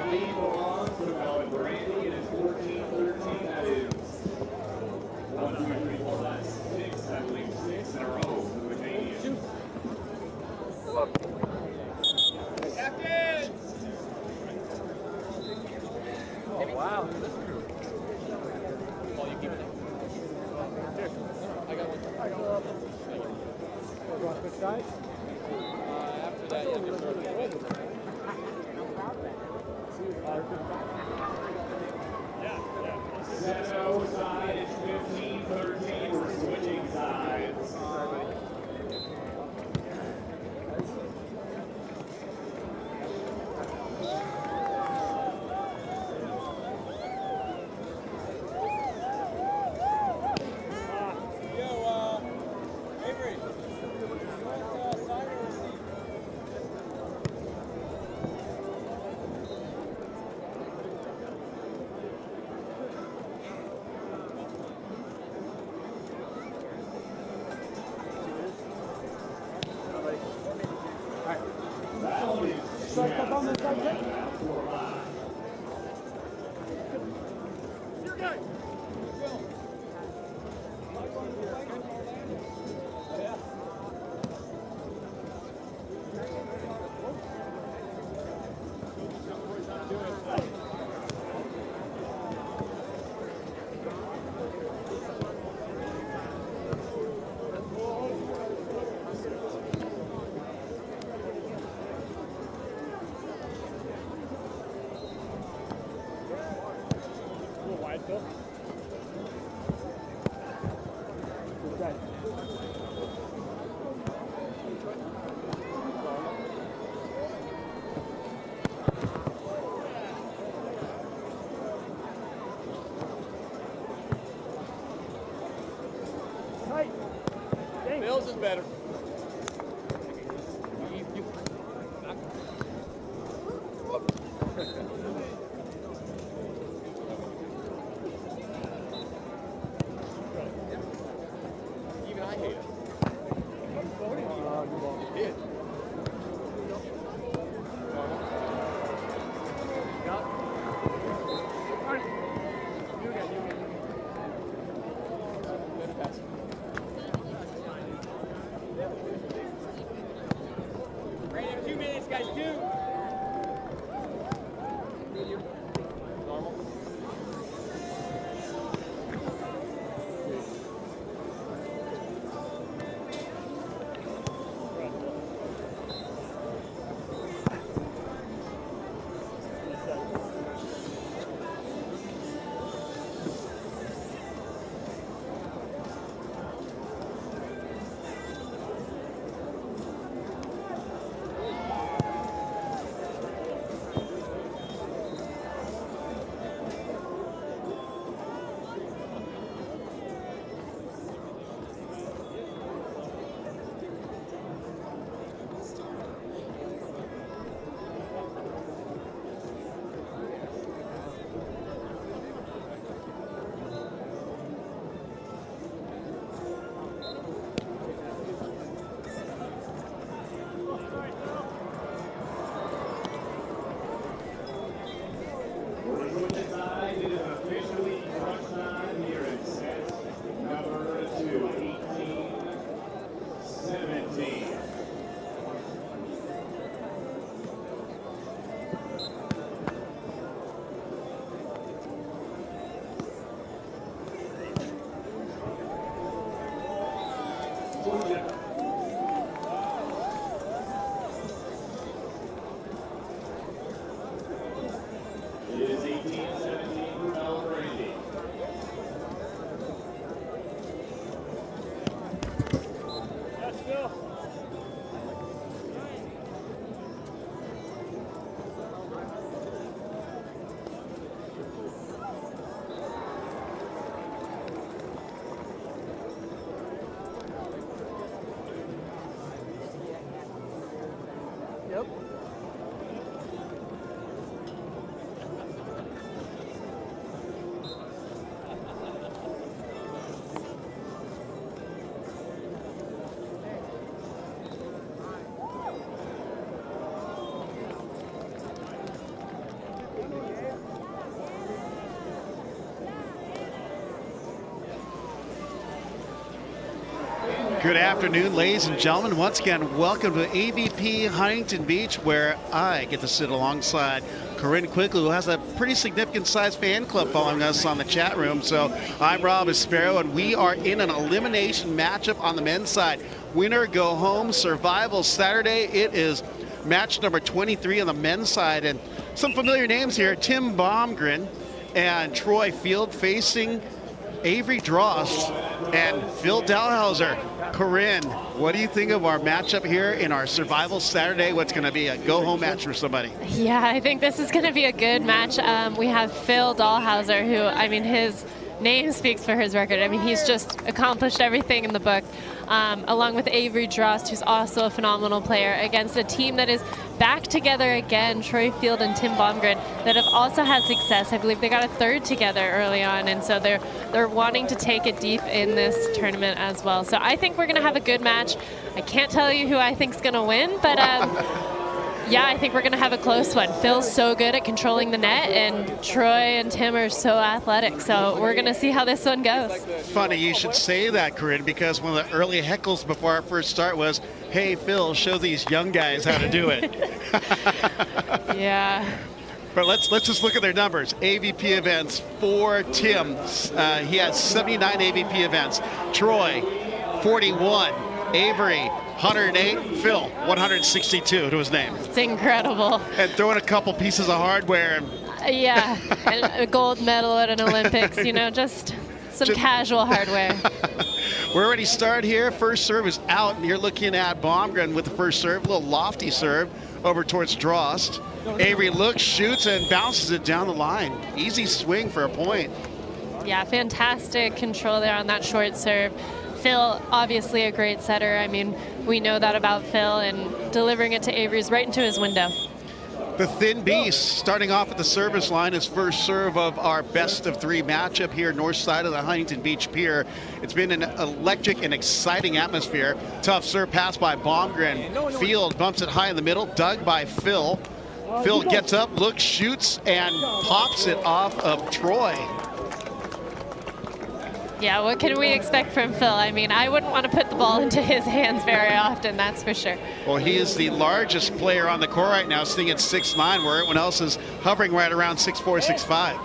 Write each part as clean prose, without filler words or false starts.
lead belongs to Melvin Brandy, and it's 14-13. That is 1, 2, 3, 4, 5, 6, I believe 6 in a row for the Canadians. Captain! Oh, wow. Oh, you keep it there. Here. I got one. You want to switch sides? After that, yeah, just throw it. Seto side is 15-13. We're switching sides. Bill's is better. Even I hate it. It. Brandon, 2 minutes, guys, 2. Normal. It is 18-17 for Mel Brandy. Let's go. Yep. Good afternoon, ladies and gentlemen. Once again, welcome to AVP Huntington Beach, where I get to sit alongside Corinne Quigley, who has a pretty significant sized fan club following us on the chat room. So I'm Rob Espero, and we are in an elimination matchup on the men's side. Winner go home, survival Saturday. It is match number 23 on the men's side, and some familiar names here: Tim Bomgren and Troy Field facing Avery Drost and Phil Dalhausser. Corinne, what do you think of our matchup here in our survival Saturday? What's going to be a go-home match for somebody? Yeah, I think this is going to be a good match. We have Phil Dalhausser, who, I mean, his name speaks for his record. I mean, he's just accomplished everything in the book, along with Avery Drost, who's also a phenomenal player, against a team that is back together again, Troy Field and Tim Bomgren, that have also had success. I believe they got a third together early on, and so they're wanting to take it deep in this tournament as well. So I think we're going to have a good match. I can't tell you who I think is going to win, but yeah, I think we're going to have a close one. Phil's so good at controlling the net, and Troy and Tim are so athletic. So we're going to see how this one goes. Funny you should say that, Corinne, because one of the early heckles before our first start was, "Hey, Phil, show these young guys how to do it." Yeah. But let's just look at their numbers. AVP events for Tim. He has 79 AVP events. Troy, 41. Avery, 108. Phil, 162 to his name. It's incredible. And throwing a couple pieces of hardware. Yeah, and a gold medal at an Olympics, you know, just some casual hardware. We're already started here. First serve is out, and you're looking at Bomgren with the first serve. A little lofty serve over towards Drost. Avery looks, shoots, and bounces it down the line. Easy swing for a point. Yeah, fantastic control there on that short serve. Phil, obviously a great setter. I mean, we know that about Phil, and delivering it to Avery's right into his window. The Thin Beast starting off at the service line, his first serve of our best of three matchup here north side of the Huntington Beach Pier. It's been an electric and exciting atmosphere. Tough serve pass by Bomgren. Field bumps it high in the middle, dug by Phil. Phil gets up, looks, shoots, and pops it off of Troy. Yeah, what can we expect from Phil? I mean, I wouldn't want to put the ball into his hands very often, that's for sure. Well, he is the largest player on the court right now, sitting at 6'9", where everyone else is hovering right around 6'4", 6'5".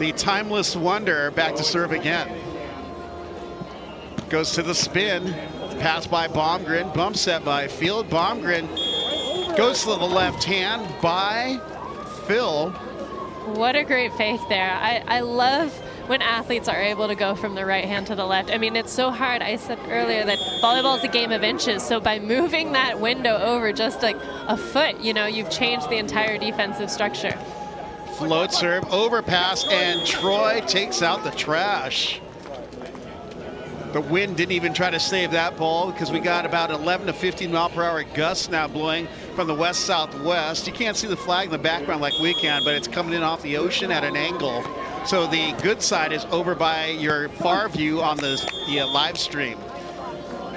The timeless wonder back to serve again. Goes to the spin. Pass by Bomgren. Bump set by Field. Bomgren goes to the left hand by Phil. What a great fake there. I love when athletes are able to go from the right hand to the left. I mean, it's so hard. I said earlier that volleyball is a game of inches. So by moving that window over just like a foot, you know, you've changed the entire defensive structure. Float serve, overpass, and Troy takes out the trash. The wind didn't even try to save that ball because we got about 11 to 15 mile per hour gusts now blowing from the west-southwest. You can't see the flag in the background like we can, but it's coming in off the ocean at an angle. So the good side is over by your far view on the live stream.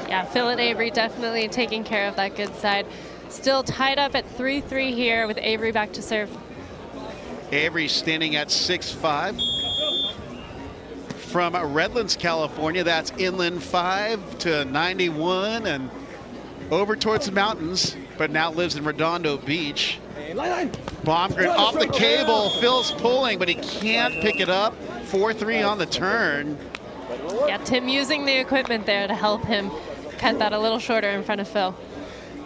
Yeah, Phil and Avery definitely taking care of that good side. Still tied up at 3-3 here with Avery back to serve. Avery standing at 6'5". From Redlands, California, that's inland 5 to 91 and over towards the mountains, but now lives in Redondo Beach. Bomgren off the cable. Phil's pulling, but he can't pick it up. 4-3 on the turn. Yeah, Tim using the equipment there to help him cut that a little shorter in front of Phil.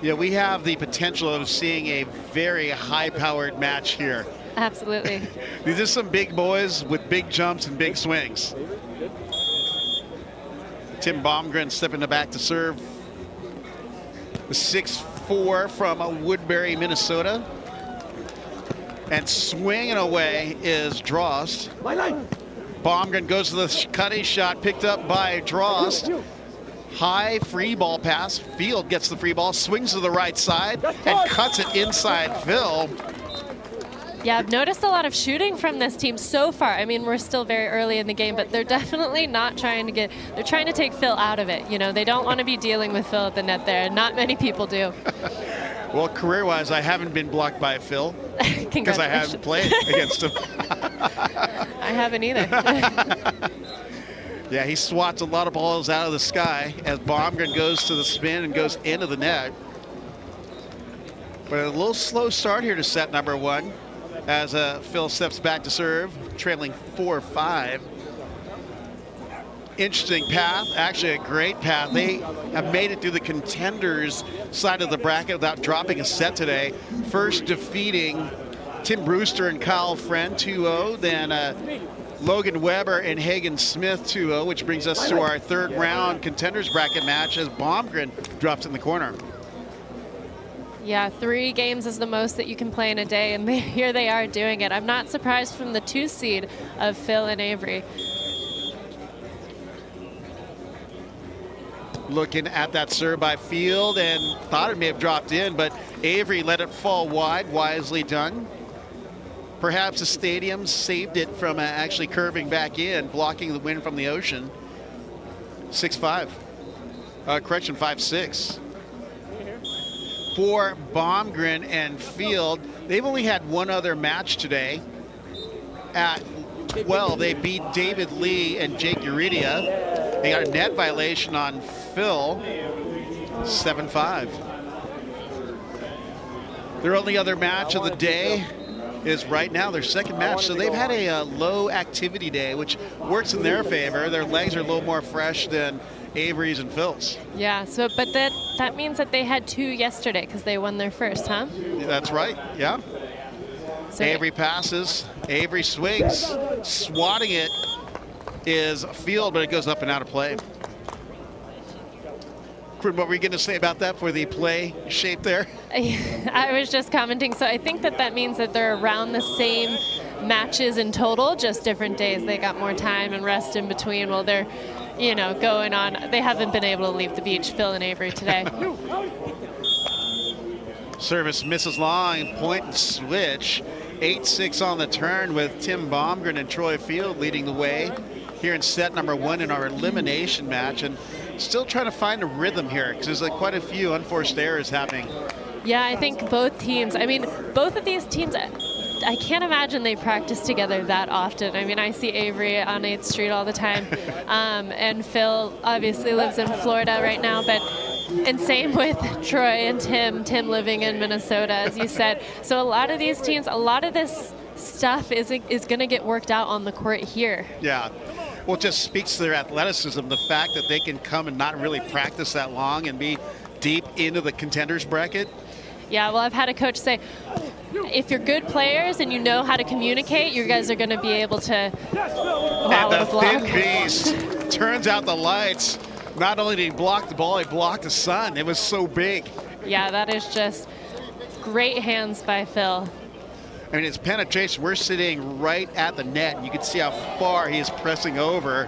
Yeah, we have the potential of seeing a very high-powered match here. Absolutely. These are some big boys with big jumps and big swings. Tim Bomgren stepping back to serve. The 6'4" from Woodbury, Minnesota. And swinging away is Drost. Bomgren goes to the cutting shot, picked up by Drost. High free ball pass. Field gets the free ball, swings to the right side, and cuts it inside Phil. Yeah, I've noticed a lot of shooting from this team so far. I mean, we're still very early in the game, but they're definitely not trying to they're trying to take Phil out of it. You know, they don't want to be dealing with Phil at the net there. Not many people do. Well, career-wise, I haven't been blocked by Phil because I haven't played against him. I haven't either. Yeah, he swats a lot of balls out of the sky as Bomgren goes to the spin and goes into the net. But a little slow start here to set number 1 as Phil steps back to serve, trailing 4-5. Interesting path, actually a great path. They have made it through the contenders side of the bracket without dropping a set today. First defeating Tim Brewster and Kyle Friend 2-0, then Logan Weber and Hagen Smith 2-0, which brings us to our 3rd round contenders bracket match as Bomgren drops in the corner. Yeah, 3 games is the most that you can play in a day, and here they are doing it. I'm not surprised from the 2 seed of Phil and Avery. Looking at that serve by Field and thought it may have dropped in, but Avery let it fall wide, wisely done. Perhaps the stadium saved it from actually curving back in, blocking the wind from the ocean. 6-5. Correction, 5-6. For Bomgren and Field, they've only had one other match today. At 12, they beat David Lee and Jake Uridia. They got a net violation on Phil, 7-5. Their only other match of the day is right now their 2nd match. So they've had a low activity day, which works in their favor. Their legs are a little more fresh than Avery's and Phil's. Yeah, so but that means that they had 2 yesterday because they won their first, huh? That's right, yeah. So Avery passes, Avery swings, swatting it is Field, but it goes up and out of play. What were you going to say about that for the play shape there? I was just commenting. So I think that means that they're around the same matches in total, just different days. They got more time and rest in between while they're, going on. They haven't been able to leave the beach, Phil and Avery, today. Service misses long, point and switch. 8-6 on the turn with Tim Bomgren and Troy Field leading the way here in set number 1 in our elimination match. And still trying to find a rhythm here because there's quite a few unforced errors happening. Yeah, I think both teams, both of these teams, I can't imagine they practice together that often. I see Avery on 8th Street all the time. And Phil obviously lives in Florida right now, and same with Troy and Tim living in Minnesota, as you said. So a lot of these teams, a lot of this stuff is going to get worked out on the court here. Yeah. Well, it just speaks to their athleticism, the fact that they can come and not really practice that long and be deep into the contenders bracket. Yeah, well, I've had a coach say, if you're good players and you know how to communicate, you guys are going to be able to And the thin beast turns out the lights. Not only did he block the ball, he blocked the sun. It was so big. Yeah, that is just great hands by Phil. His penetration, we're sitting right at the net, and you can see how far he is pressing over.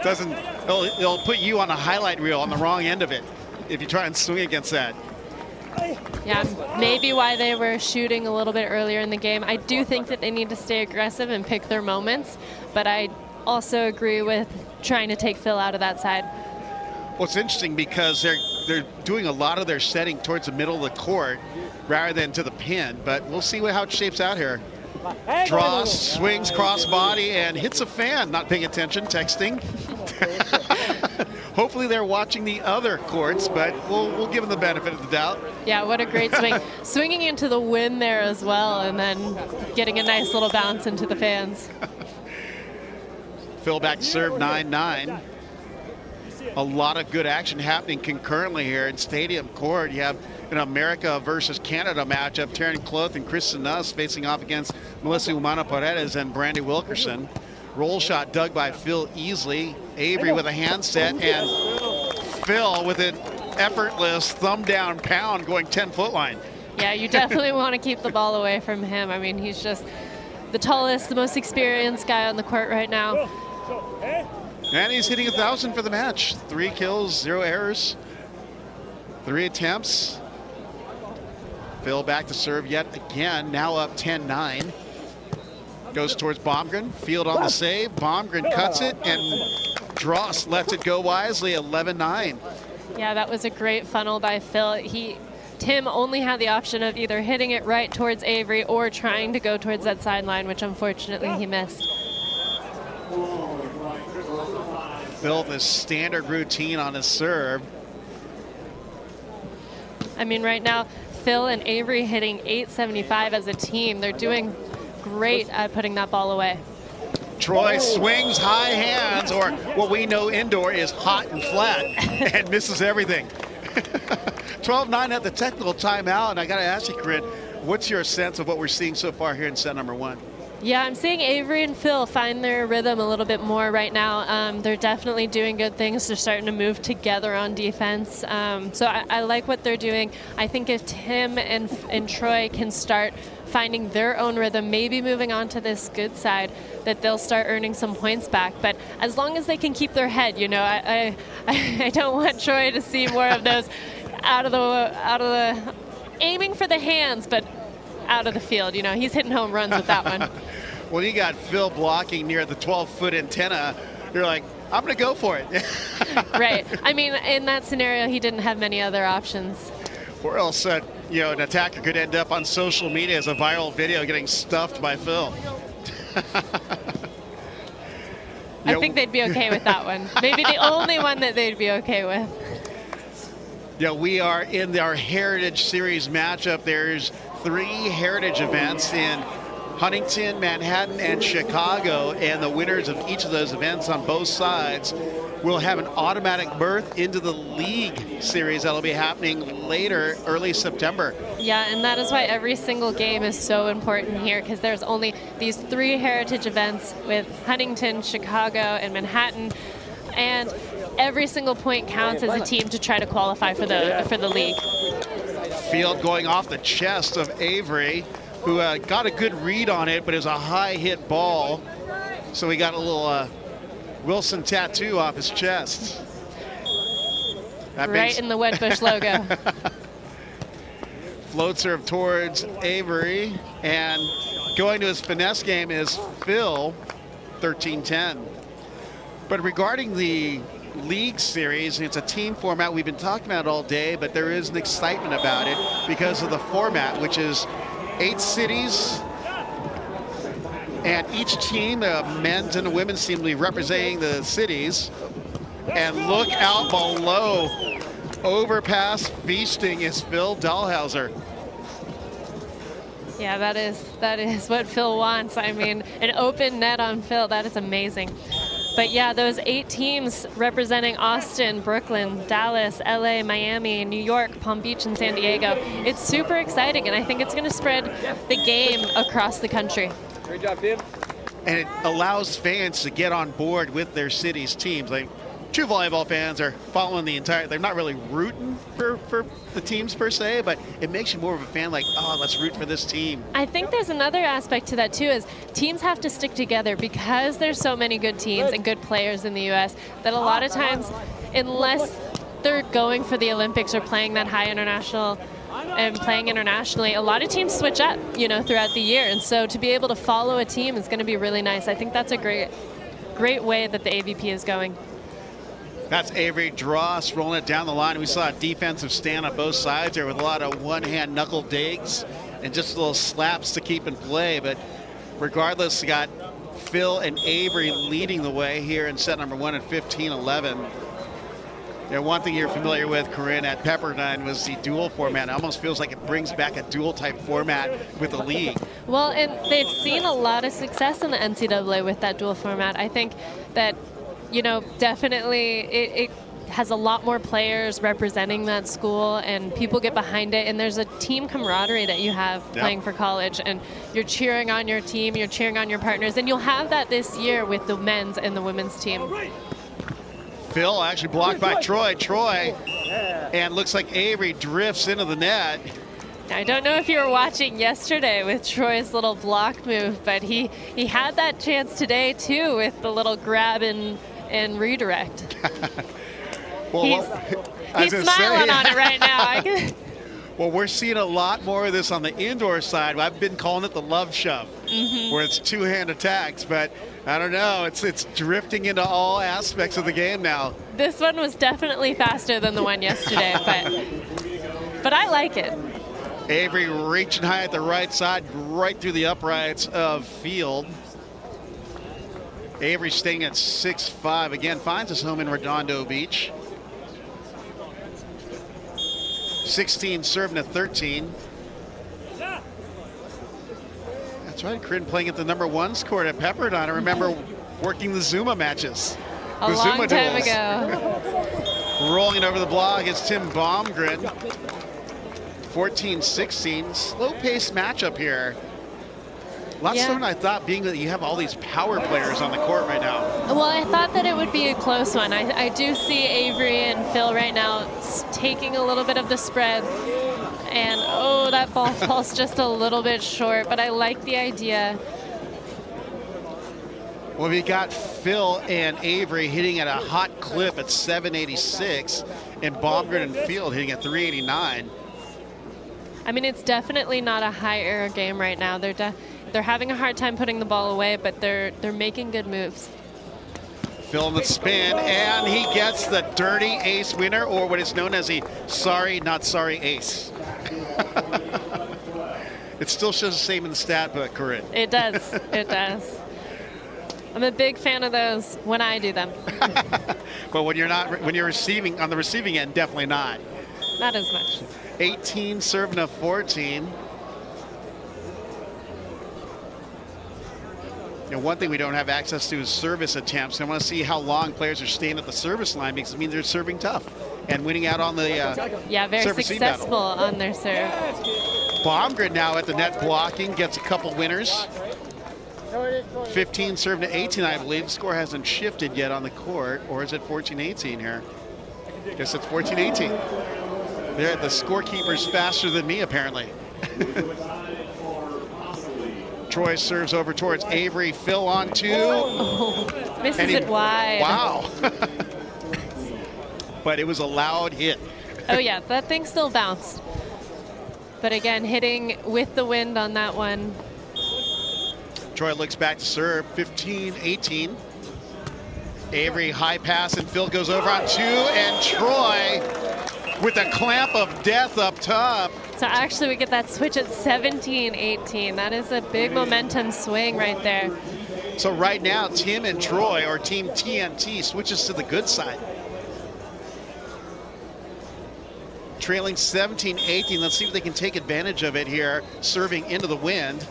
It'll put you on a highlight reel on the wrong end of it if you try and swing against that. Yeah, maybe why they were shooting a little bit earlier in the game. I do think that they need to stay aggressive and pick their moments, but I also agree with trying to take Phil out of that side. Well, it's interesting because they're doing a lot of their setting towards the middle of the court rather than to the pin, but we'll see how it shapes out here. Drost swings cross body and hits a fan, not paying attention, texting. Hopefully they're watching the other courts, but we'll give them the benefit of the doubt. Yeah, what a great swing. Swinging into the wind there as well, and then getting a nice little bounce into the fans. Phil back to serve, 9-9. A lot of good action happening concurrently here in Stadium Court. You have an America versus Canada matchup. Taryn Cloth and Kristen Nuss facing off against Melissa Umana-Paredes and Brandy Wilkerson. Roll shot dug by Phil Easley. Avery with a handset, and Phil with an effortless thumb down pound going 10-foot line. Yeah, you definitely want to keep the ball away from him. He's just the tallest, the most experienced guy on the court right now. And he's hitting 1,000 for the match. 3 kills, 0 errors, 3 attempts. Phil back to serve yet again, now up 10-9. Goes towards Bomgren. Field on the save. Bomgren cuts it, and Drost lets it go wisely, 11-9. Yeah, that was a great funnel by Phil. Tim only had the option of either hitting it right towards Avery or trying to go towards that sideline, which unfortunately he missed. Phil with his standard routine on his serve. I mean, right now, Phil and Avery hitting 875 as a team. They're doing great at putting that ball away. Troy swings high hands, or what we know indoor is hot and flat, and misses everything. 12-9 at the technical timeout, and I got to ask you, Corinne, what's your sense of what we're seeing so far here in set number 1? Yeah, I'm seeing Avery and Phil find their rhythm a little bit more right now. They're definitely doing good things. They're starting to move together on defense. So I like what they're doing. I think if Tim and Troy can start finding their own rhythm, maybe moving on to this good side, that they'll start earning some points back. But as long as they can keep their head, you know, I don't want Troy to see more of those out of the aiming for the hands, but out of the field. You know, he's hitting home runs with that one. Well, you got Phil blocking near the 12-foot antenna. You're like, I'm going to go for it. Right. I mean, in that scenario, he didn't have many other options. Or else, you know, an attacker could end up on social media as a viral video getting stuffed by Phil. I think they'd be okay with that one. Maybe the only one that they'd be okay with. Yeah, we are in our Heritage Series matchup. There's 3 Heritage events in Huntington, Manhattan, and Chicago, and the winners of each of those events on both sides will have an automatic berth into the League Series that'll be happening later, early September. Yeah, and that is why every single game is so important here, because there's only these 3 Heritage events with Huntington, Chicago, and Manhattan, and every single point counts as a team to try to qualify for the league. Field going off the chest of Avery, who got a good read on it, but it was a high hit ball. So he got a little Wilson tattoo off his chest. Right in the Wedbush logo. Float serve towards Avery, and going to his finesse game is Phil, 13-10. But regarding the League Series, it's a team format. We've been talking about it all day, but there is an excitement about it because of the format, which is 8 cities, and each team, the men's and the women's team, will be representing the cities. And look out below, overpass feasting is Phil Dalhausser. Yeah, that is what Phil wants. I mean, an open net on Phil, that is amazing. But yeah, those 8 teams representing Austin, Brooklyn, Dallas, LA, Miami, New York, Palm Beach, and San Diego. It's super exciting, and I think it's going to spread the game across the country. Great job, Tim. And it allows fans to get on board with their city's teams. Like, true volleyball fans are following the entire, they're not really rooting for the teams per se, but it makes you more of a fan, like, oh, let's root for this team. I think there's another aspect to that too, is teams have to stick together because there's so many good teams and good players in the U.S. that a lot of times, unless they're going for the Olympics or playing that high international and playing internationally, a lot of teams switch up, you know, throughout the year. And so to be able to follow a team is going to be really nice. I think that's a great way that the AVP is going. That's Avery Drost rolling it down the line. We saw a defensive stand on both sides there with a lot of one-hand knuckle digs and just little slaps to keep in play. But regardless, you got Phil and Avery leading the way here in set number 1 at 15-11. You know, one thing you're familiar with, Corinne, at Pepperdine was the dual format. It almost feels like it brings back a dual type format with the league. Well, and they've seen a lot of success in the NCAA with that dual format. I think that, you know, definitely it has a lot more players representing that school, and people get behind it, and there's a team camaraderie that you have playing for college, and you're cheering on your team, you're cheering on your partners, and you'll have that this year with the men's and the women's team. Phil actually blocked by Troy, and looks like Avery drifts into the net. I don't know if you were watching yesterday with Troy's little block move, but he had that chance today too with the little grab and redirect. Well, he's smiling on it right now. Well, we're seeing a lot more of this on the indoor side. I've been calling it the love shove, where it's 2-hand attacks, but I don't know, it's drifting into all aspects of the game now. This one was definitely faster than the one yesterday, but I like it. Avery reaching high at the right side, right through the uprights of Field. Avery staying at 6'5", again, finds his home in Redondo Beach. 16 serving at 13. That's right, Corinne playing at the #1 court at Pepperdine. I remember working the Zuma matches. A the long Zuma time duels. ago. Rolling over the block is Tim Bomgren. 14-16, slow-paced matchup here. A lot slower than I thought, being that you have all these power players on the court right now. Well, I thought that it would be a close one. I do see Avery and Phil right now taking a little bit of the spread. And, oh, that ball falls just a little bit short, but I like the idea. Well, we got Phil and Avery hitting at a hot clip at 786, and Bomgren and Field hitting at 389. I mean, it's definitely not a high error game right now. They're having a hard time putting the ball away, but they're making good moves. Phil in the spin, and he gets the dirty ace winner, or what is known as the sorry, not sorry ace. It still shows the same in the stat book, Corinne. It does. It does. I'm a big fan of those when I do them. But when you're receiving on the receiving end, definitely not. Not as much. 18 serving a 14. You know, one thing we don't have access to is service attempts. I want to see how long players are staying at the service line, because it means they're serving tough and winning out on the very service battle. successful on their serve. Bomgren now at the net blocking, gets a couple winners. 15 serving to 18, I believe. The score hasn't shifted yet on the court, or is it 14-18 here? I guess it's 14-18. The scorekeeper's faster than me, apparently. Troy serves over towards Avery. Phil on 2. Oh, misses it wide. Wow. But it was a loud hit. Oh, yeah, that thing still bounced. But again, hitting with the wind on that one. Troy looks back to serve, 15-18. Avery high pass, and Phil goes over on 2, and Troy with a clamp of death up top. So actually we get that switch at 17-18. That is a big momentum swing right there. So right now, Tim and Troy, or Team TNT, switches to the good side. Trailing 17-18. Let's see if they can take advantage of it here, serving into the wind.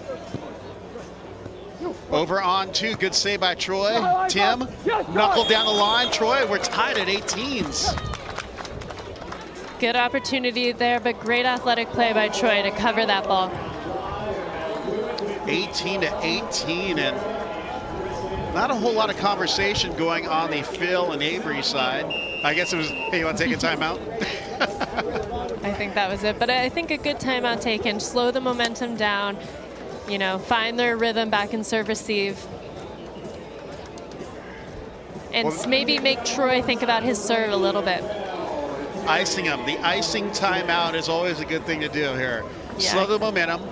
Over on 2, good save by Troy. Tim, knuckle down the line. Troy, we're tied at 18s. Good opportunity there, but great athletic play by Troy to cover that ball. 18-18, and not a whole lot of conversation going on the Phil and Avery side. I guess it was, hey, you want to take a timeout? I think that was it, but I think a good timeout taken. Slow the momentum down, you know, find their rhythm back in serve receive. And maybe make Troy think about his serve a little bit. Icing him. The icing timeout is always a good thing to do here. Yeah. Slow the momentum.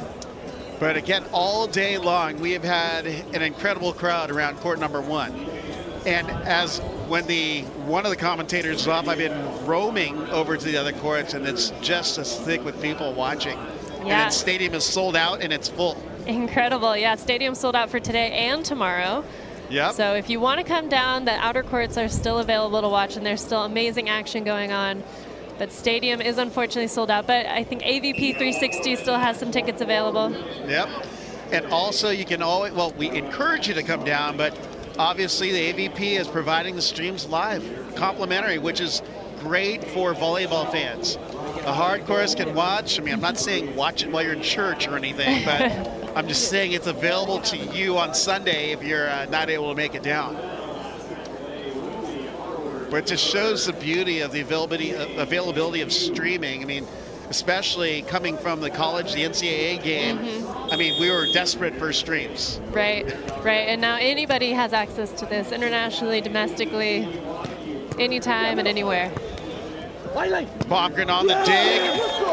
But again, all day long, we have had an incredible crowd around court #1. And as when one of the commentators is off, I've been roaming over to the other courts, and it's just as thick with people watching. Yeah. And then stadium is sold out and it's full. Incredible. Yeah, stadium sold out for today and tomorrow. Yep. So if you want to come down, the outer courts are still available to watch, and there's still amazing action going on. But stadium is unfortunately sold out. But I think AVP 360 still has some tickets available. Yep. And also you can always, well, we encourage you to come down, but obviously the AVP is providing the streams live, complimentary, which is great for volleyball fans. The hardcores can watch. I mean, I'm not saying watch it while you're in church or anything, but I'm just saying it's available to you on Sunday if you're not able to make it down. But it just shows the beauty of the availability of streaming. I mean, especially coming from the college, the NCAA game. Mm-hmm. I mean, we were desperate for streams. Right, right. And now anybody has access to this, internationally, domestically, anytime and anywhere. Bomgren on the dig,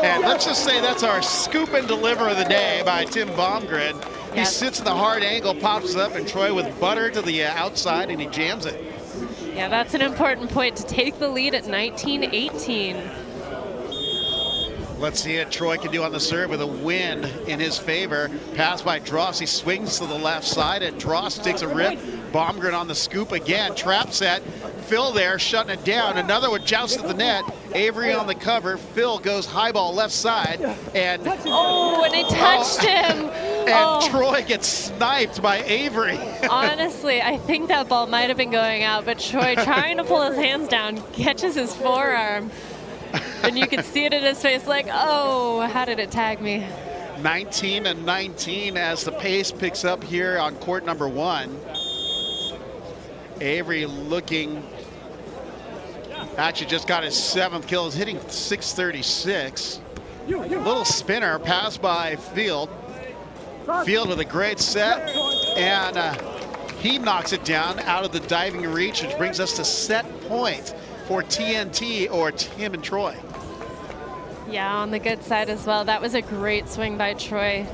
and let's just say that's our scoop and deliver of the day by Tim Bomgren. He Yep. sits in the hard angle, pops up, and Troy with butter to the outside, and he jams it. Yeah, that's an important point to take the lead at 19-18. Let's see what Troy can do on the serve with a win in his favor. Pass by Drost. He swings to the left side, and Drost takes a rip. Bomgren on the scoop again. Trap set. Phil there shutting it down. Another one jousts at the net. Avery on the cover. Phil goes high ball left side. And oh, and it touched him. And Troy gets sniped by Avery. Honestly, I think that ball might have been going out, but Troy, trying to pull his hands down, catches his forearm. And you can see it in his face like, oh, how did it tag me? 19-19 as the pace picks up here on court number 1. Avery looking, actually just got his 7th kill, is hitting .636. Little spinner, pass by Field. Field with a great set, and he knocks it down out of the diving reach, which brings us to set point for TNT or Tim and Troy. Yeah, on the good side as well. That was a great swing by Troy.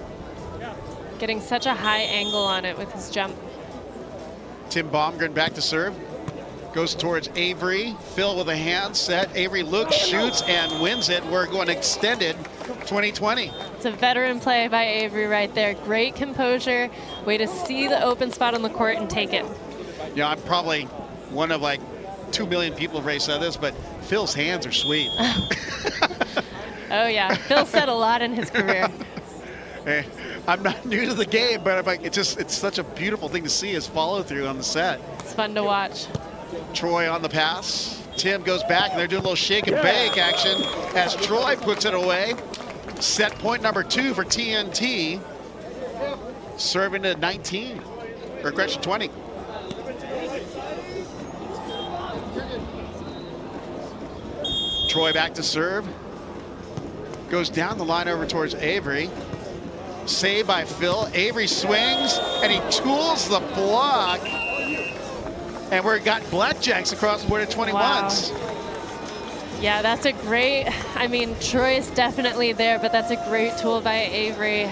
Getting such a high angle on it with his jump. Tim Bomgren back to serve. Goes towards Avery. Phil with a hand set. Avery looks, shoots, and wins it. We're going extended 2020. It's a veteran play by Avery right there. Great composure. Way to see the open spot on the court and take it. Yeah, I'm probably one of like 2 million people have already said this, but Phil's hands are sweet. Oh yeah, Phil said a lot in his career. Hey, I'm not new to the game, but I'm like, it's such a beautiful thing to see his follow through on the set. It's fun to watch. Troy on the pass. Tim goes back, and they're doing a little shake and bake action as Troy puts it away. Set point number 2 for TNT. Serving to 19, or correction, 20. Troy back to serve. Goes down the line over towards Avery. Saved by Phil. Avery swings, and he tools the block. And we've got blackjacks across the board at 21s. Wow. Yeah, that's a great, I mean, Troy is definitely there, but that's a great tool by Avery.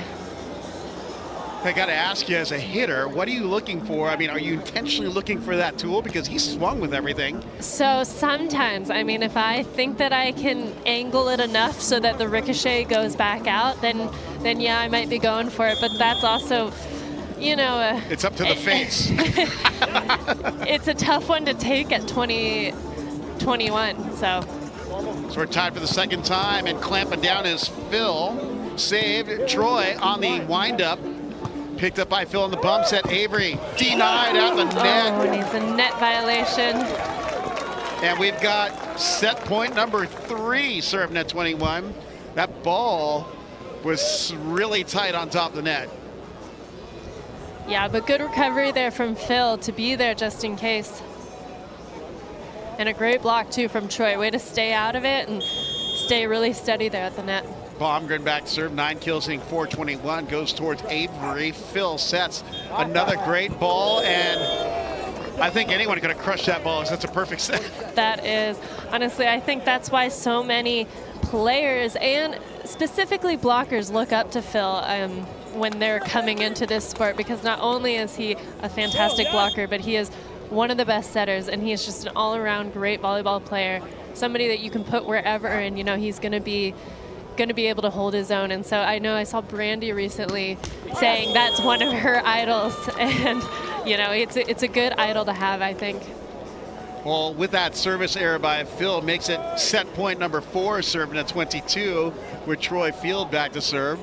I got to ask you, as a hitter, what are you looking for? I mean, are you intentionally looking for that tool? Because he swung with everything. So sometimes, I mean, if I think that I can angle it enough so that the ricochet goes back out, then yeah, I might be going for it. But that's also, you know, it's up to the face. It's a tough one to take at 20-21. So we're tied for the second time, and clamping down is Phil. Saved. Troy on the windup. Picked up by Phil on the bump set. Avery denied out the net. Oh, and he's a net violation. And we've got set point number 3 serving at 21. That ball was really tight on top of the net. Yeah, but good recovery there from Phil to be there just in case. And a great block too from Troy. Way to stay out of it and stay really steady there at the net. Bomgren back to serve, 9 kills, hitting .421, goes towards Avery. Phil sets another great ball, and I think anyone could have crushed that ball. That's a perfect set. That is, honestly, I think that's why so many players and specifically blockers look up to Phil when they're coming into this sport, because not only is he a fantastic blocker, but he is one of the best setters, and he is just an all-around great volleyball player, somebody that you can put wherever, and you know he's going to be able to hold his own. And so I know I saw Brandy recently saying that's one of her idols, and you know it's a good idol to have, I think. Well, with that service error by Phil, makes it set point number 4, serving at 22, with Troy Field back to serve.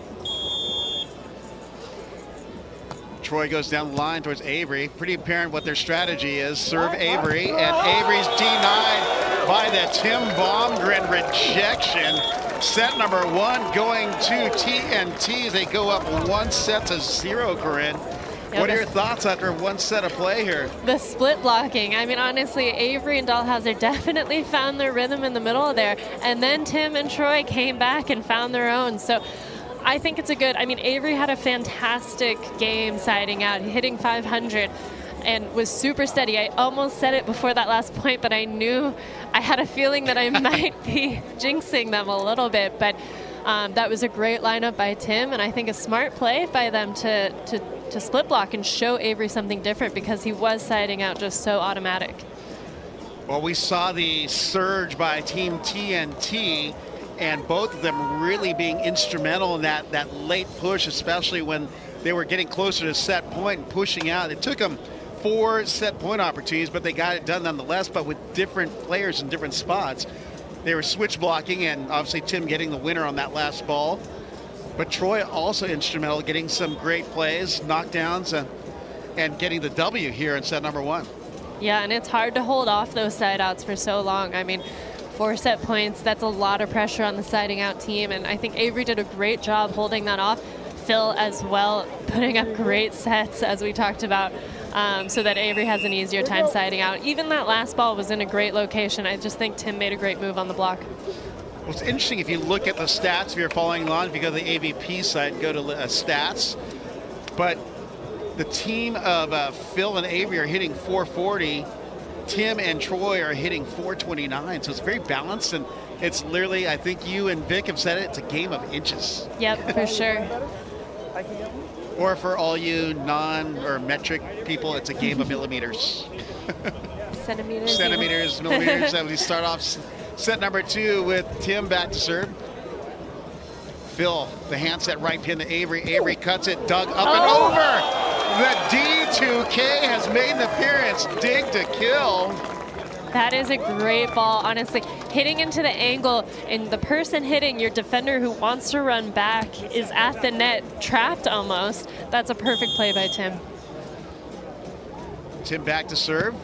Troy goes down the line towards Avery. Pretty apparent what their strategy is. Serve Avery, and Avery's denied by the Tim Bomgren rejection. Set number 1 going to TNT. They go up 1-0, Corinne. Yeah, what are your thoughts after 1 set of play here? The split blocking. I mean, honestly, Avery and Dalhausser definitely found their rhythm in the middle there. And then Tim and Troy came back and found their own. So I think it's a good, I mean, Avery had a fantastic game siding out, hitting 500 and was super steady. I almost said it before that last point, but I knew, I had a feeling that I might be jinxing them a little bit, but that was a great lineup by Tim, and I think a smart play by them to split block and show Avery something different, because he was siding out just so automatic. Well, we saw the surge by Team TNT and both of them really being instrumental in that late push, especially when they were getting closer to set point and pushing out. It took them 4 set point opportunities, but they got it done nonetheless, but with different players in different spots. They were switch blocking, and obviously Tim getting the winner on that last ball. But Troy also instrumental, getting some great plays, knockdowns, and getting the W here in set number 1. Yeah, and it's hard to hold off those side outs for so long. I mean, 4 set points, that's a lot of pressure on the siding out team, and I think Avery did a great job holding that off. Phil as well, putting up great sets, as we talked about, so that Avery has an easier time siding out. Even that last ball was in a great location. I just think Tim made a great move on the block. Well, it's interesting if you look at the stats, if you're following along, if you go to the AVP site, go to stats, but the team of Phil and Avery are hitting 440. Tim and Troy are hitting 429, so it's very balanced, and it's literally, I think you and Vic have said it, it's a game of inches. Yep, for sure. Or for all you or metric people, it's a game of millimeters. Centimeters. Centimeters, millimeters. As we start off set number 2 with Tim back to serve. Phil, the handset right pin to Avery. Avery cuts it, dug up and over. The D2K has made an appearance. Dig to kill. That is a great ball, honestly. Hitting into the angle, and the person hitting, your defender who wants to run back, is at the net, trapped almost. That's a perfect play by Tim. Tim back to serve.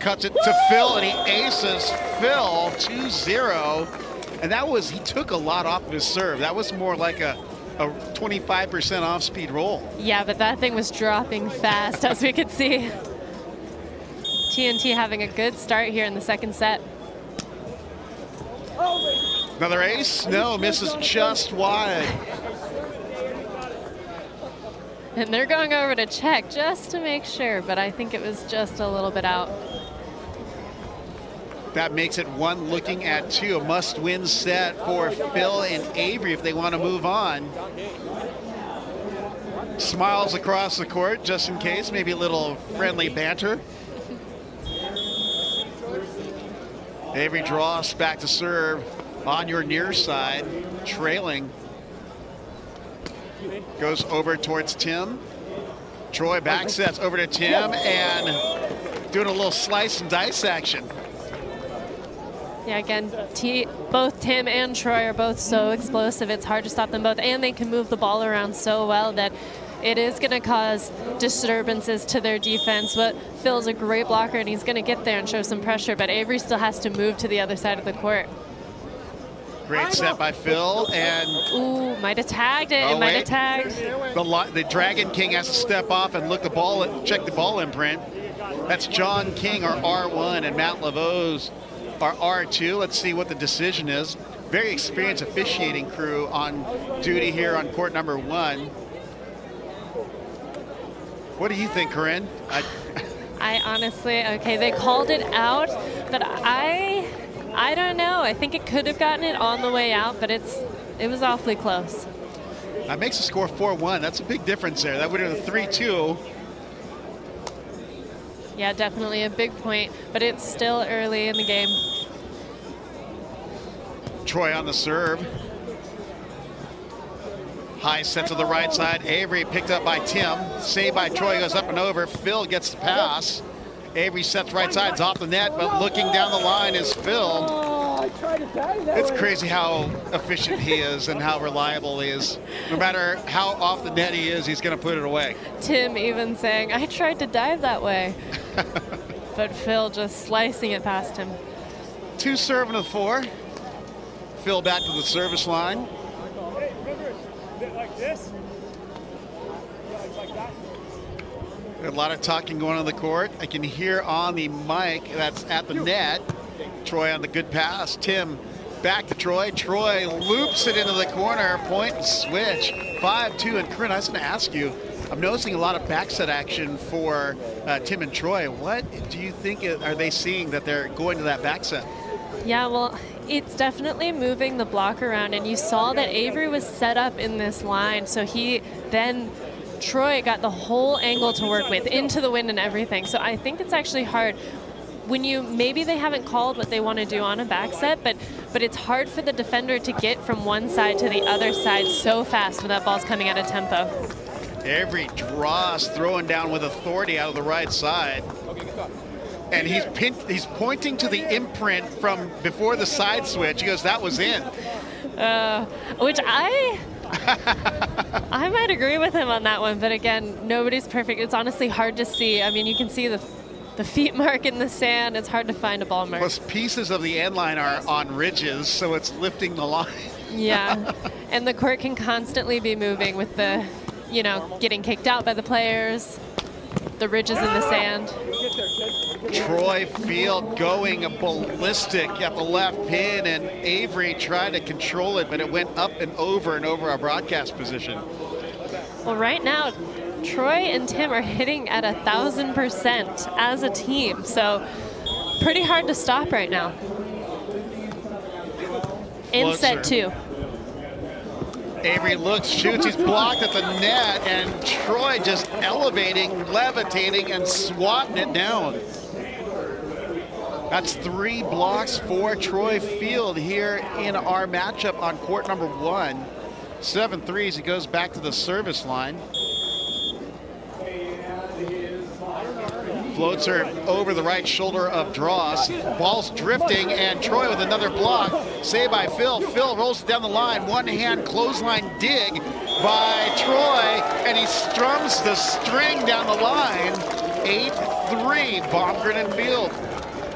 Cuts it to Phil, and he aces Phil 2-0. And that was, he took a lot off of his serve. That was more like a 25% off-speed roll. Yeah, but that thing was dropping fast, as we could see. TNT having a good start here in the second set. Another ace? No, misses just wide. And they're going over to check just to make sure, but I think it was just a little bit out. That makes it 1 looking at 2. A must-win set for Phil and Avery if they want to move on. Smiles across the court just in case, maybe a little friendly banter. Avery Drost back to serve on your near side, trailing. Goes over towards Tim. Troy back sets over to Tim and doing a little slice and dice action. Yeah, again, both Tim and Troy are both so explosive. It's hard to stop them both, and they can move the ball around so well that it is going to cause disturbances to their defense. But Phil's a great blocker, and he's going to get there and show some pressure, but Avery still has to move to the other side of the court. Great set by Phil, and ooh, might have tagged it. It might have tagged. The Dragon King has to step off and look the ball, check the ball imprint. That's John King, our R1, and Matt Laveau's our R2. Let's see what the decision is. Very experienced officiating crew on duty here on court number 1. What do you think, Corinne? I honestly, okay, they called it out, but I don't know. I think it could have gotten it on the way out, but it was awfully close. That makes the score 4-1. That's a big difference there. That would have been a 3-2. Yeah, definitely a big point, but it's still early in the game. Troy on the serve. High set to the right side. Avery picked up by Tim. Saved by Troy, goes up and over. Phil gets the pass. Avery sets right side, it's off the net, but looking down the line is Phil. It's crazy how efficient he is and how reliable he is. No matter how off the net he is, he's going to put it away. Tim even saying, I tried to dive that way. But Phil just slicing it past him. 2 serve and a 4. Phil back to the service line. A lot of talking going on the court. I can hear on the mic that's at the net. Troy on the good pass. Tim back to Troy. Troy loops it into the corner. Point and switch. 5-2. And Corinne, I was going to ask you, I'm noticing a lot of back set action for Tim and Troy. What do you think are they seeing that they're going to that back set? Yeah, well, it's definitely moving the block around, and you saw that Avery was set up in this line, so Troy got the whole angle to work with, into the wind and everything. So I think it's actually hard. maybe they haven't called what they want to do on a back set, but it's hard for the defender to get from one side to the other side so fast when that ball's coming out of tempo. Avery Drost throwing down with authority out of the right side. And he's pointing to the imprint from before the side switch. He goes, that was in. Which I might agree with him on that one, but again, nobody's perfect. It's honestly hard to see. I mean, you can see the feet mark in the sand. It's hard to find a ball mark. Plus pieces of the end line are on ridges, so it's lifting the line. Yeah, and the court can constantly be moving with the, getting kicked out by the players, the ridges in the sand. Troy Field going ballistic at the left pin, and Avery trying to control it, but it went up and over our broadcast position. Well, right now, Troy and Tim are hitting at 1,000% as a team, so pretty hard to stop right now. In set 2. Avery looks, shoots, he's blocked at the net, and Troy just elevating, levitating, and swatting it down. That's 3 blocks for Troy Field here in our matchup on court number 1. 7-3 as he goes back to the service line. Floats her over the right shoulder of Drost. Ball's drifting, and Troy with another block. Saved by Phil. Phil rolls down the line. One-hand clothesline dig by Troy, and he strums the string down the line. 8-3, Bomgren and Field.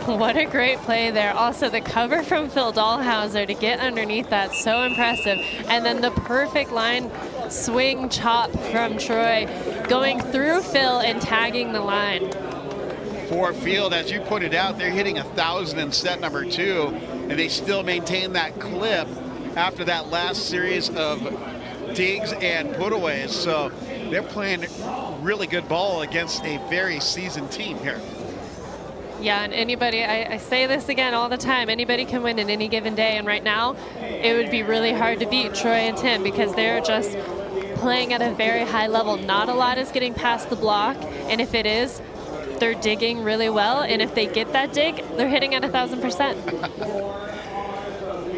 What a great play there. Also, the cover from Phil Dalhausser to get underneath that, so impressive. And then the perfect line swing chop from Troy, going through Phil and tagging the line. For Field, as you pointed out, they're hitting 1,000 in set number 2, and they still maintain that clip after that last series of digs and putaways. So they're playing really good ball against a very seasoned team here. Yeah, and anybody, I say this again all the time, anybody can win in any given day, and right now it would be really hard to beat Troy and Tim because they're just playing at a very high level. Not a lot is getting past the block, and if it is, they're digging really well, and if they get that dig, they're hitting at 1,000%.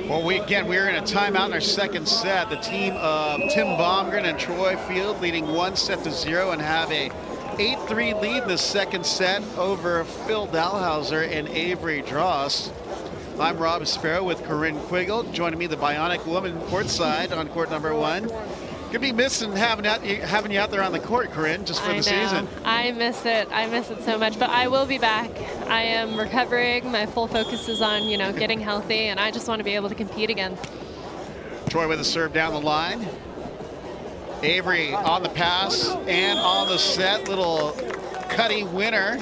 Well, we're in a timeout in our second set. The team of Tim Bomgren and Troy Field leading 1-0 and have a 8-3 lead in the second set over Phil Dalhausser and Avery Drost. I'm Rob Sparrow with Corinne Quiggle. Joining me, the Bionic Woman courtside on court number 1. Gonna be missing having you out there on the court, Corinne, just for the season. I miss it. I miss it so much, but I will be back. I am recovering. My full focus is on, getting healthy, and I just want to be able to compete again. Troy with a serve down the line. Avery on the pass and on the set. Little cutty winner.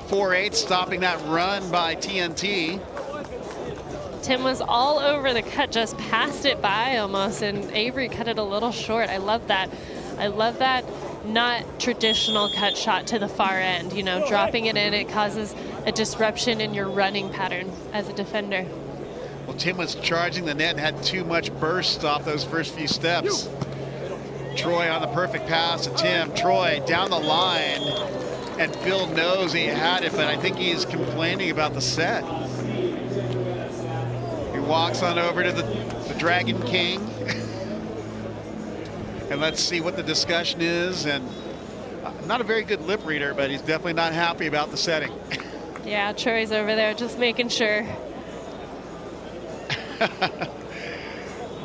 4-8, stopping that run by TNT. Tim was all over the cut, just passed it by almost, and Avery cut it a little short. I love that. I love that not traditional cut shot to the far end. Dropping it in, it causes a disruption in your running pattern as a defender. Well, Tim was charging the net and had too much burst off those first few steps. Troy on the perfect pass to Tim. Troy down the line, and Phil knows he had it, but I think he's complaining about the set. He walks on over to the Dragon King. And let's see what the discussion is. And not a very good lip reader, but he's definitely not happy about the setting. Yeah, Troy's over there just making sure.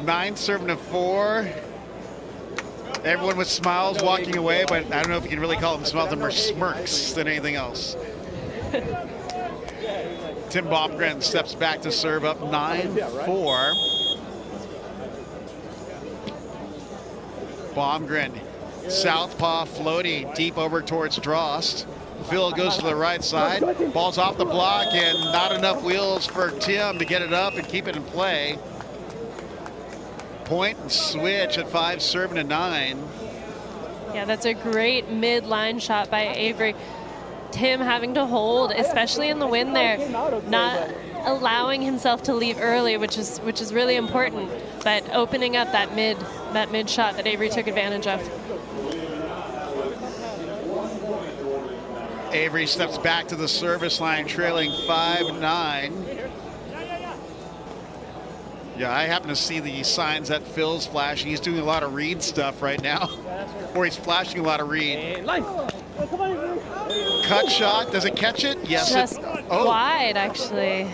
9 serving to 4. Everyone with smiles walking away, but I don't know if you can really call them smiles, them are smirks than anything else. Tim Bomgren steps back to serve up 9-4. Bomgren, southpaw floaty deep over towards Drost. Phil goes to the right side. Ball's off the block, and not enough wheels for Tim to get it up and keep it in play. Point and switch at 5 serving to 9. Yeah, that's a great mid-line shot by Avery. Tim having to hold, especially in the wind there, not allowing himself to leave early, which is really important, but opening up that mid shot that Avery took advantage of. Avery steps back to the service line, trailing 5-9. Yeah, I happen to see the signs that Phil's flashing. He's doing a lot of read stuff right now. Or he's flashing a lot of read. And life. Cut shot, does it catch it? Yes. Just wide, actually.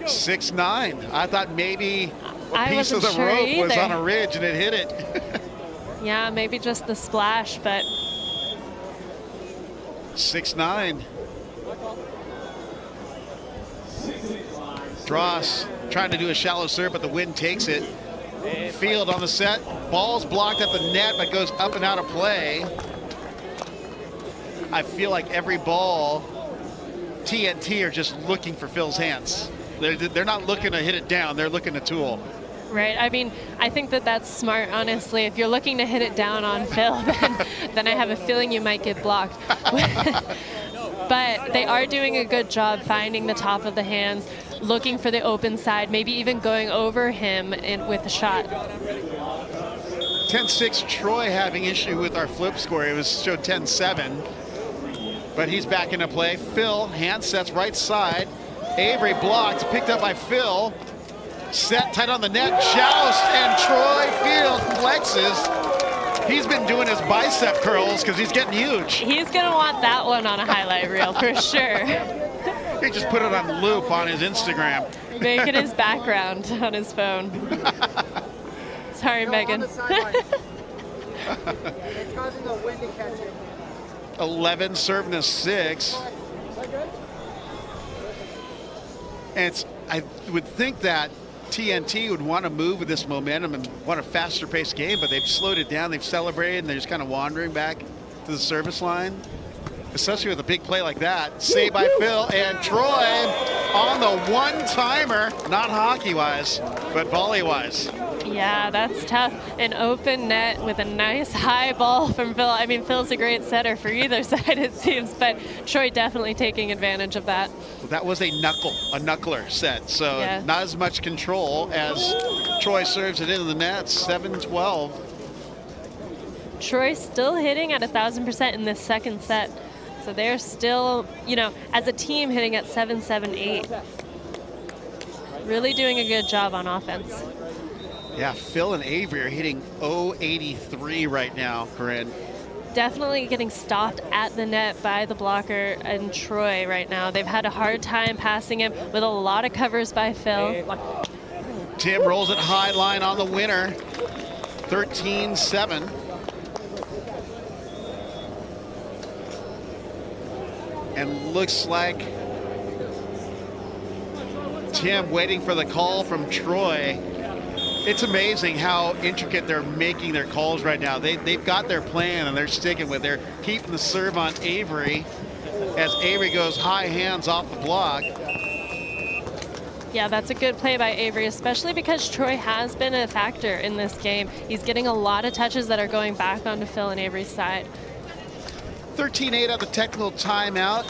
6-9. I thought maybe a I piece of wasn't the sure rope was either. on a ridge and it hit it. Yeah, maybe just the splash, but 6-9. Drost trying to do a shallow serve, but the wind takes it. Field on the set. Ball's blocked at the net, but goes up and out of play. I feel like every ball, TNT are just looking for Phil's hands. They're not looking to hit it down. They're looking to tool. right. I mean, I think that that's smart, honestly. If you're looking to hit it down on Phil, then I have a feeling you might get blocked. But they are doing a good job finding the top of the hands, looking for the open side, maybe even going over him with a shot. 10-6 Troy having issue with our flip score. It was showed 10-7, but he's back into play. Phil hand sets right side. Avery blocked, picked up by Phil. Set tight on the net, joust, and Troy Field flexes. He's been doing his bicep curls because he's getting huge. He's going to want that one on a highlight reel for sure. He just put it on loop on his Instagram. Make it his background on his phone. Sorry, Megan. It's causing the wind to catch it. 11 serving a 6. And I would think that TNT would want to move with this momentum and want a faster paced game, but they've slowed it down. They've celebrated and they're just kind of wandering back to the service line, especially with a big play like that. Saved by Phil, and Troy on the one-timer, not hockey-wise, but volley-wise. Yeah, that's tough. An open net with a nice high ball from Phil. I mean, Phil's a great setter for either side, it seems, but Troy definitely taking advantage of that. Well, that was a knuckler set, so Yeah. not as much control as Troy serves it into the net. 7-12. Troy still hitting at 1,000% in this second set. So they're still, you know, as a team hitting at 7-7-8. Really doing a good job on offense. Yeah, Phil and Avery are hitting 083 right now, Corinne. Definitely getting stopped at the net by the blocker and Troy right now. They've had a hard time passing him with a lot of covers by Phil. Tim rolls it high line on the winner. 13-7. And looks like Tim waiting for the call from Troy. It's amazing how intricate they're making their calls right now. They've got their plan and they're sticking with it. They're keeping the serve on Avery as Avery goes high hands off the block. Yeah, that's a good play by Avery, especially because Troy has been a factor in this game. He's getting a lot of touches that are going back onto Phil and Avery's side. 13-8 at the technical timeout.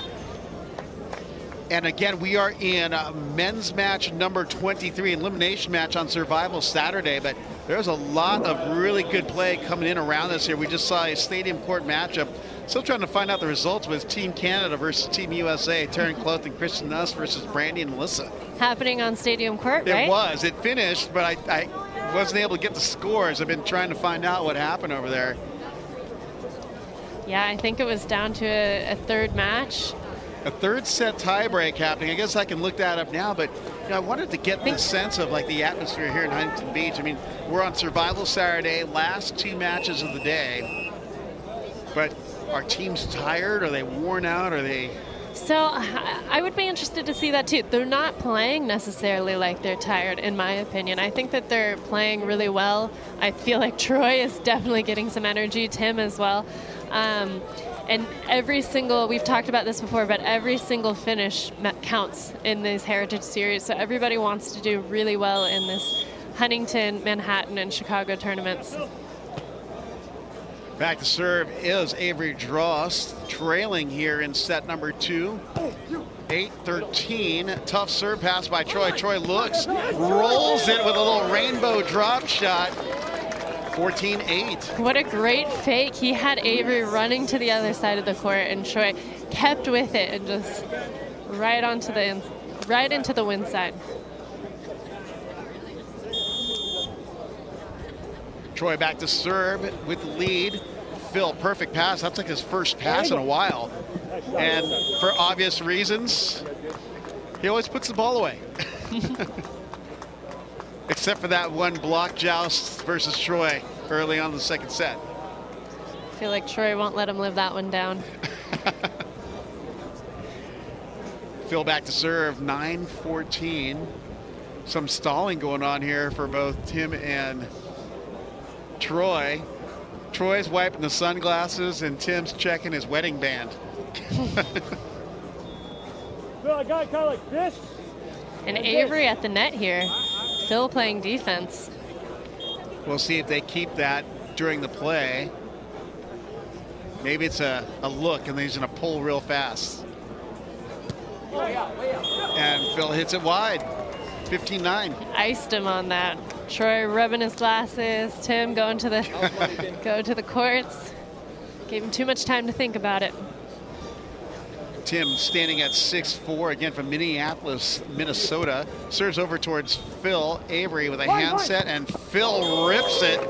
And again, we are in men's match number 23, elimination match on Survival Saturday, but there's a lot of really good play coming in around us here. We just saw a stadium court matchup. Still trying to find out the results with Team Canada versus Team USA, Taryn Cloth and Kristen Nuss versus Brandy and Melissa. Happening on Stadium Court, right? It was. It finished, but I wasn't able to get the scores. I've been trying to find out what happened over there. Yeah, I think it was down to a third match. A third set tiebreak happening. I guess I can look that up now, but you know, I wanted to get the sense of like the atmosphere here in Huntington Beach. I mean, we're on Survival Saturday, last two matches of the day, but are teams tired? Are they worn out? Are they? So I would be interested to see that too. They're not playing necessarily like they're tired, in my opinion. I think that they're playing really well. I feel like Troy is definitely getting some energy, Tim as well. And every single, we've talked about this before, but every single finish counts in these Heritage Series. So everybody wants to do really well in this Huntington, Manhattan, and Chicago tournaments. Back to serve is Avery Drost, trailing here in set number 2. 8-13. Tough serve pass by Troy. Troy looks, rolls it with a little rainbow drop shot. 14-8. What a great fake. He had Avery running to the other side of the court, and Troy kept with it and just right into the wind side. Troy back to serve with the lead. Phil, perfect pass. That's like his first pass in a while. And for obvious reasons, he always puts the ball away. Except for that one block joust versus Troy early on in the second set. I feel like Troy won't let him live that one down. Phil back to serve, 9-14. Some stalling going on here for both Tim and Troy. Troy's wiping the sunglasses and Tim's checking his wedding band. Phil, I got it kind of like this. And Avery at the net here. Phil playing defense. We'll see if they keep that during the play. Maybe it's a look and then he's going to pull real fast. And Phil hits it wide. 15-9. Iced him on that. Troy rubbing his glasses. Tim going to the courts. Gave him too much time to think about it. Tim standing at 6'4", again from Minneapolis, Minnesota. Serves over towards Phil. Avery with a handset, and Phil rips it.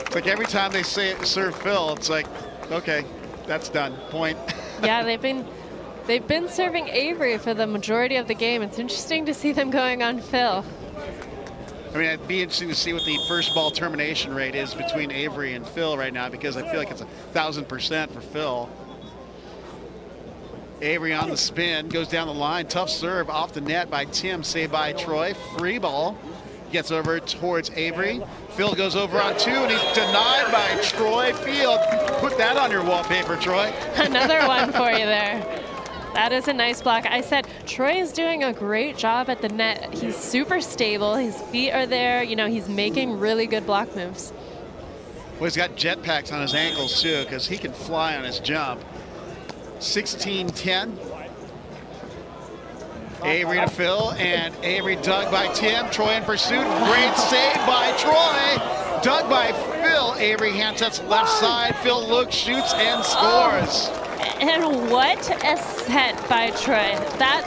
It's like every time they say it, serve Phil, it's like, okay, that's done. Point. Yeah, they've been serving Avery for the majority of the game. It's interesting to see them going on Phil. I mean, it'd be interesting to see what the first ball termination rate is between Avery and Phil right now, because I feel like it's 1,000% for Phil. Avery on the spin, goes down the line. Tough serve off the net by Tim, saved by Troy. Free ball. Gets over towards Avery. Phil goes over on two, and he's denied by Troy Field. Put that on your wallpaper, Troy. Another one for you there. That is a nice block. I said Troy is doing a great job at the net. He's super stable. His feet are there. You know, he's making really good block moves. Well, he's got jetpacks on his ankles, too, because he can fly on his jump. 16-10. Avery to Phil, and Avery dug by Tim. Troy in pursuit. Great save by Troy. Dug by Phil. Avery handsets left side. Phil looks, shoots, and scores. And what a set by Troy. That,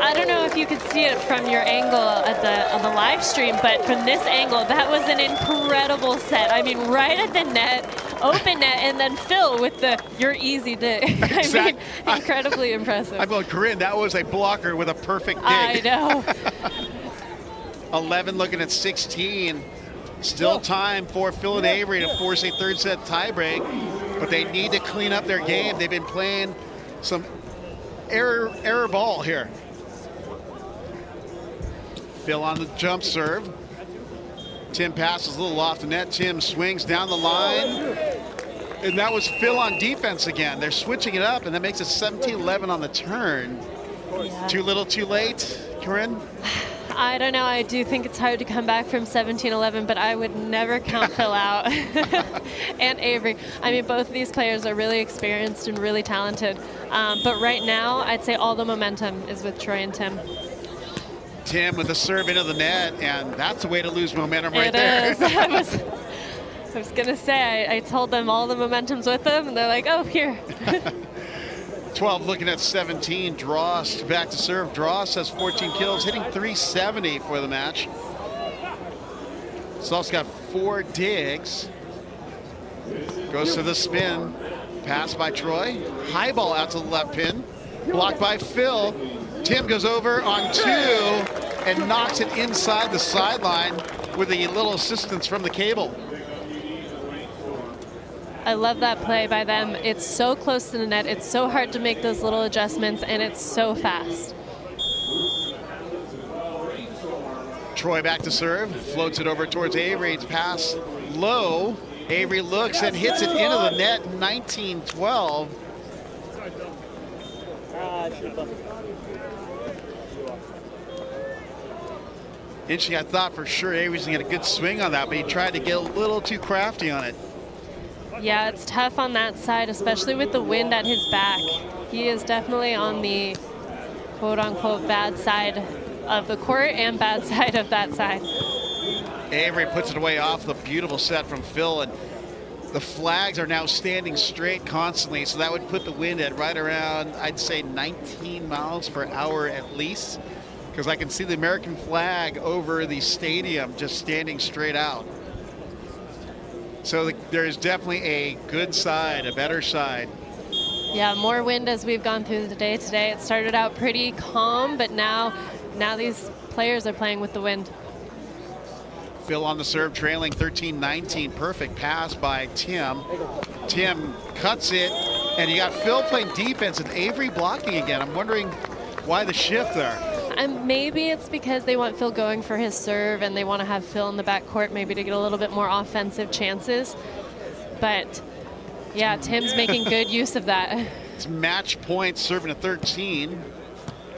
I don't know if you could see it from your angle on the live stream, but from this angle, that was an incredible set. I mean, right at the net, open net, and then Phil with the "you're easy" dig. I mean, incredibly impressive. I'm going, Corinne, that was a blocker with a perfect dig. I know. 11 looking at 16. Still time for Phil and Avery to force a third set tiebreak, but they need to clean up their game. They've been playing some error ball here. Phil on the jump serve. Tim passes a little off the net. Tim swings down the line. And that was Phil on defense again. They're switching it up, and that makes it 17-11 on the turn. Yeah. Too little, too late, Corinne? I don't know. I do think it's hard to come back from 17-11, but I would never count Phil out. And Avery. I mean, both of these players are really experienced and really talented. But right now, I'd say all the momentum is with Troy and Tim. Tim with the serve into the net, and that's a way to lose momentum right there. there. I was going to say, I told them all the momentum's with them, and they're like, oh, here. 12 looking at 17. Drost back to serve. Drost has 14 kills, hitting 370 for the match. He's also got 4 digs. Goes to the spin. Pass by Troy. High ball out to the left pin. Blocked by Phil. Tim goes over on 2 and knocks it inside the sideline with a little assistance from the cable. I love that play by them. It's so close to the net. It's so hard to make those little adjustments, and it's so fast. Troy back to serve. Floats it over towards Avery. It's pass low. Avery looks and hits it into the net. 19-12. Interesting. I thought for sure Avery's going to get a good swing on that, but he tried to get a little too crafty on it. Yeah, it's tough on that side, especially with the wind at his back. He is definitely on the quote-unquote bad side of the court and bad side of that side. Avery puts it away off the beautiful set from Phil, and the flags are now standing straight constantly, so that would put the wind at right around, I'd say 19 miles per hour at least, because I can see the American flag over the stadium just standing straight out. So there's definitely a good side, a better side. Yeah, more wind as we've gone through the day today. It started out pretty calm, but now these players are playing with the wind. Phil on the serve, trailing 13-19. Perfect pass by Tim. Tim cuts it, and you got Phil playing defense and Avery blocking again. I'm wondering why the shift there. And maybe it's because they want Phil going for his serve, and they want to have Phil in the backcourt maybe to get a little bit more offensive chances. But yeah, Tim's making good use of that. It's match point, serving a 13.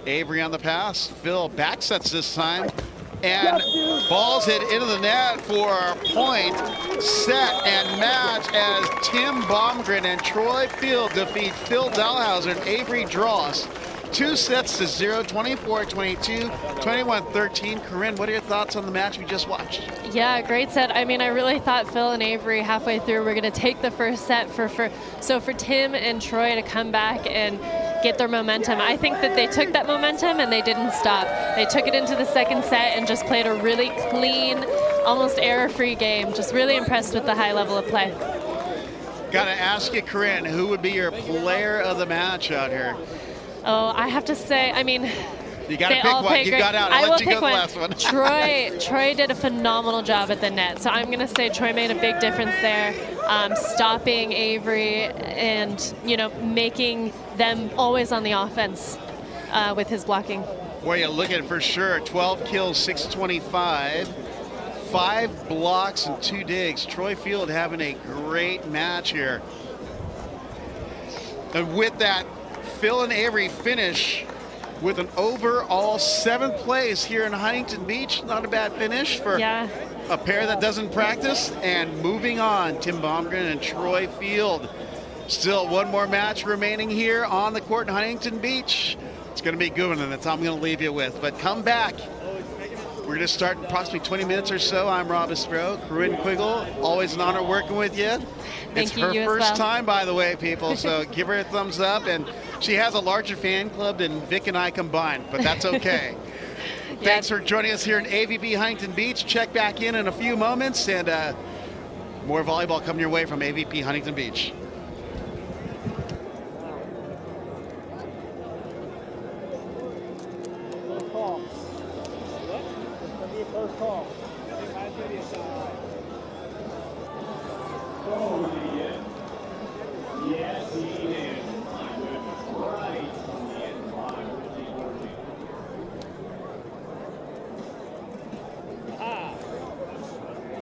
Avery on the pass. Phil back sets this time and balls it into the net for a point, set and match as Tim Bomgren and Troy Field defeat Phil Dalhausser and Avery Drost. 2 sets to 0, 24-22, 21-13. Corinne, what are your thoughts on the match we just watched? Yeah, great set. I mean, I really thought Phil and Avery halfway through were going to take the first set for Tim and Troy to come back and get their momentum. I think that they took that momentum and they didn't stop. They took it into the second set and just played a really clean, almost error-free game. Just really impressed with the high level of play. Got to ask you, Corinne, who would be your player of the match out here? Oh, I have to say, I mean, you got to pick one. You got out. I'll let you go the last one. Troy did a phenomenal job at the net. So I'm going to say Troy made a big difference there, stopping Avery and, making them always on the offense with his blocking. Boy, you look at it for sure. 12 kills, 625, 5 blocks and 2 digs. Troy Field having a great match here. And with that, Phil and Avery finish with an overall 7th place here in Huntington Beach. Not a bad finish for a pair that doesn't practice. And moving on, Tim Bomgren and Troy Field. Still one more match remaining here on the court in Huntington Beach. It's going to be a good one, and that's all I'm going to leave you with. But come back. We're going to start in approximately 20 minutes or so. I'm Rob Estro. Corinne Quiggle, always an honor working with you. It's her first time, by the way, people, so give her a thumbs up. And she has a larger fan club than Vic and I combined, but that's okay. Thanks for joining us here in AVP Huntington Beach. Check back in a few moments, and more volleyball coming your way from AVP Huntington Beach.